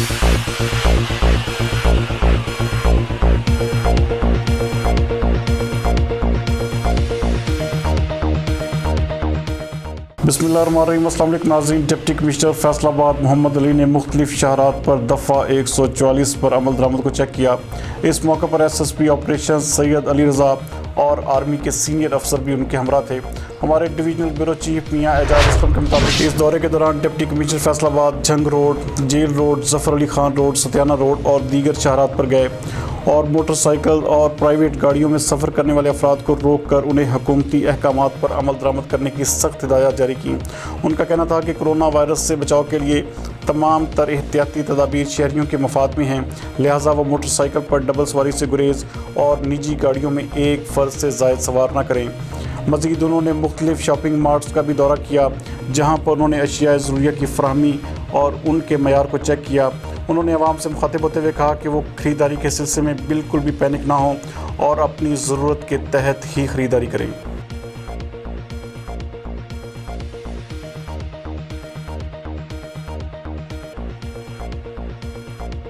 बिस्मिल्लाहिर्रहमानिर्रहीम। अस्सलाम वालेकुम नाज़रीन। डिप्टी कमिश्नर फैसलाबाद मोहम्मद अली ने मुख्तलिफ शहरात पर दफ़ा 144 पर अमल दरामद को चेक किया। इस मौके पर SSP ऑपरेशन सैयद अली रज़ा और आर्मी के सीनियर अफसर भी उनके हमरा थे। हमारे डिवीजनल ब्यूरो चीफ मियाँ एजाज असलम के मुताबिक इस दौरे के दौरान deputy commissioner Faisalabad Jhang road, jail road, Zafar Ali Khan road, Satiana road और दीगर शहरात पर गए और मोटरसाइकिल और प्राइवेट गाड़ियों में सफ़र करने वाले अफराद को रोक कर उन्हें हुकूमती अहकामात पर अमल दरामद करने की सख्त हिदायत जारी की। उनका कहना था कि कोरोना वायरस से बचाव के लिए तमाम तर एहतियाती तदाबीर शहरियों के मफाद में हैं, लिहाजा वो मोटरसाइकिल पर डबल सवारी से गुरेज और निजी गाड़ियों में एक फ़र्द से ज़ायद सवार न करें। मज़ीद उन्होंने मुख्तलिफ शॉपिंग मार्ट्स का भी दौरा किया, जहाँ पर उन्होंने अशिया ज़रूरिया की फ़राहमी और उनके मयार को चेक किया। उन्होंने अवाम से मुखातिब होते हुए कहा कि वो ख़रीदारी के सिलसिले में बिल्कुल भी पैनिक ना हों और अपनी ज़रूरत के तहत ही ख़रीदारी करें।